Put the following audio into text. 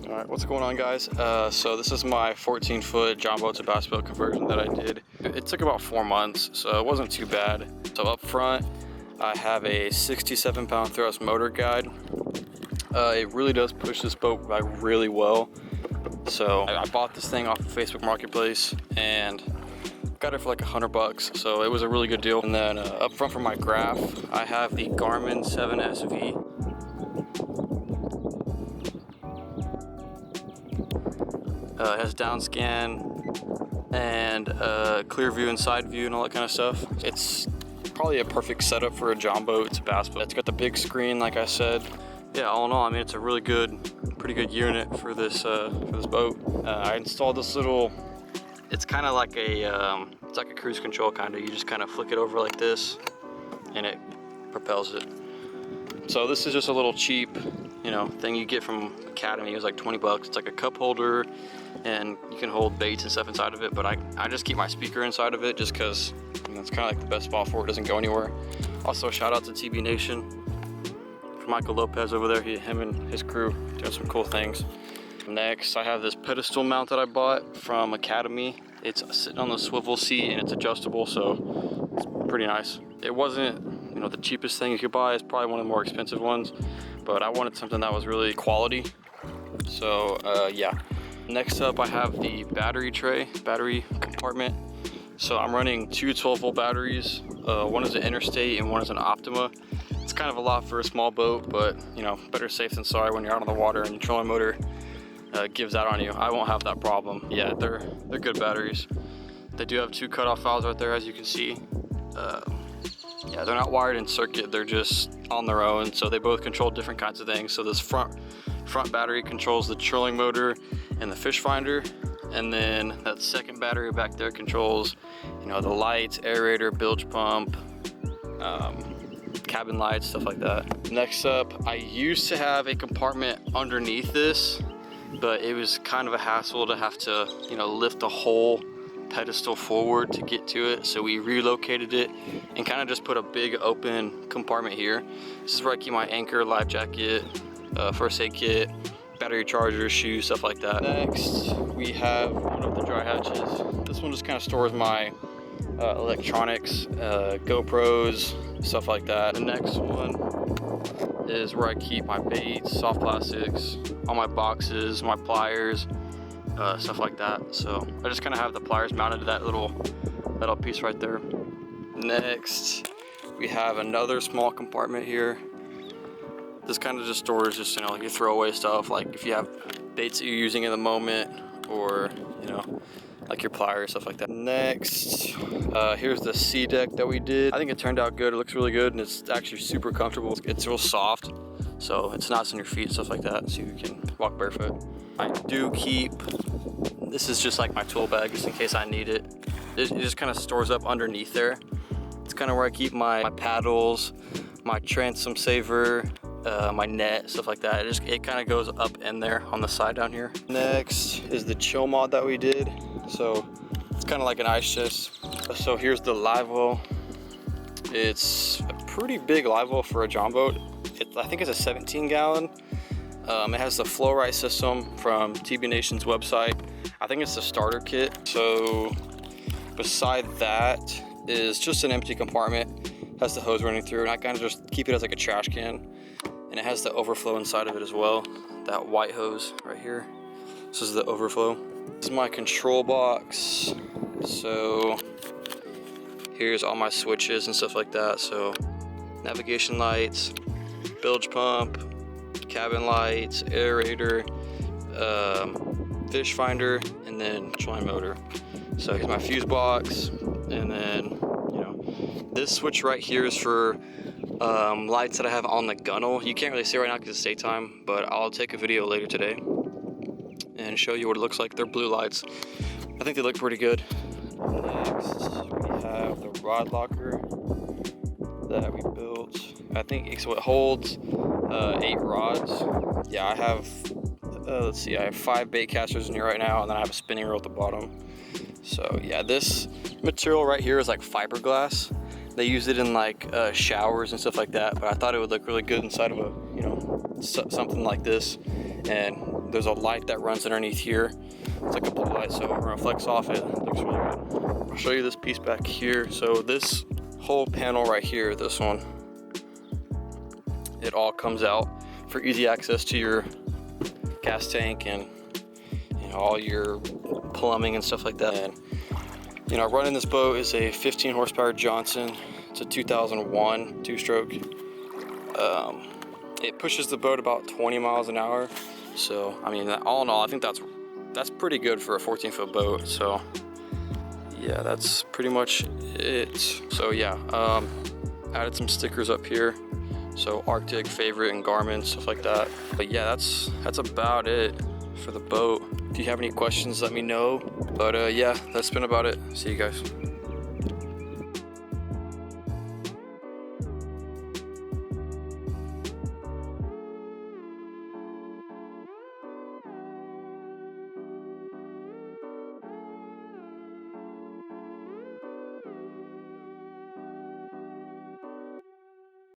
All right, what's going on, guys? So this is my 14-foot John boat to bass boat conversion that I did. It took about 4 months, so it wasn't too bad. So up front, I have a 67-pound thrust motor guide. It really does push this boat by really well. So I bought this thing off of Facebook Marketplace and got it for like $100, so it was a really good deal. And then up front for my graph, I have the Garmin 7SV. It has down scan and clear view and side view and all that kind of stuff. It's probably a perfect setup for a John boat. It's a bass boat. It's got the big screen, like I said. Yeah, all in all, I mean, it's a really good, pretty good unit for this boat. I installed this little. It's kind of like a, it's like a cruise control kind of. You just kind of flick it over like this, and it propels it. So this is just a little cheap, you know, thing you get from Academy. It was like $20. It's like a cup holder, and you can hold baits and stuff inside of it. But I just keep my speaker inside of it just because, you know, it's kind of like the best spot for it. It doesn't go anywhere. Also, shout out to TB Nation for Michael Lopez over there. Him and his crew doing some cool things. Next, I have this pedestal mount that I bought from Academy. It's sitting on the swivel seat and it's adjustable, so it's pretty nice. It wasn't, you know, the cheapest thing you could buy. It's probably one of the more expensive ones, but I wanted something that was really quality. So yeah. Next up, I have the battery compartment. So I'm running two 12-volt batteries. One is an Interstate and one is an Optima. It's kind of a lot for a small boat, but you know, better safe than sorry when you're out on the water and your trolling motor gives out on you. I won't have that problem. Yeah, they're good batteries. They do have two cutoff valves right there, as you can see. Yeah, they're not wired in circuit, they're just on their own, so they both control different kinds of things. So this front battery controls the trolling motor and the fish finder, and then that second battery back there controls, you know, the lights, aerator, bilge pump, cabin lights, stuff like that. Next up, I used to have a compartment underneath this, but it was kind of a hassle to have to, you know, lift the whole pedestal forward to get to it. So we relocated it and kind of just put a big open compartment here. This is where I keep my anchor, life jacket, first aid kit, battery charger, shoes, stuff like that. Next, we have one of the dry hatches. This one just kind of stores my electronics, GoPros, stuff like that. The next one is where I keep my baits, soft plastics, all my boxes, my pliers, stuff like that. So I just kind of have the pliers mounted to that little piece right there. Next, we have another small compartment here. This kind of just stores just, you know, like your throwaway stuff, like if you have baits that you're using in the moment, or, you know, like your pliers, stuff like that. Next, here's the sea deck that we did. I think it turned out good. It looks really good, and it's actually super comfortable. It's real soft, so it's not on your feet, stuff like that, so you can walk barefoot. I do keep, this is just like my tool bag, just in case I need it. It just kind of stores up underneath there. It's kind of where I keep my paddles, my transom saver, my net, stuff like that. It kind of goes up in there on the side down here. Next is the chill mod that we did. So it's kind of like an ice chest. So here's the Livewell. It's a pretty big Livewell for a John boat. I think it's a 17-gallon. It has the flow right system from TB Nation's website. I think it's the starter kit. So beside that is just an empty compartment. It has the hose running through, and I kind of just keep it as like a trash can. And it has the overflow inside of it as well. That white hose right here. This is the overflow. This is my control box. So here's all my switches and stuff like that. So navigation lights, bilge pump, cabin lights, aerator, fish finder, and then trolling motor. So here's my fuse box, and then, you know, this switch right here is for lights that I have on the gunnel. You can't really see right now because it's daytime, but I'll take a video later today and show you what it looks like. They're blue lights. I think they look pretty good. Next, we have the rod locker that we built. I think so it holds 8 rods. Yeah, I have, let's see, I have 5 bait casters in here right now, and then I have a spinning reel at the bottom. So yeah, this material right here is like fiberglass. They use it in like showers and stuff like that, but I thought it would look really good inside of a, you know, something like this. and there's a light that runs underneath here. It's like a blue light, so we're gonna flex off it. It looks really good. I'll show you this piece back here. So this whole panel right here, this one, it all comes out for easy access to your gas tank and all your plumbing and stuff like that. And running this boat is a 15 horsepower Johnson. It's a 2001 two-stroke. It pushes the boat about 20 miles an hour. So I mean, all in all, I think that's pretty good for a 14-foot boat. So yeah, that's pretty much it. So yeah, added some stickers up here. So Arctic, Favorite, and Garmin, stuff like that. But yeah, that's about it for the boat. If you have any questions, let me know. But yeah, that's been about it. See you guys.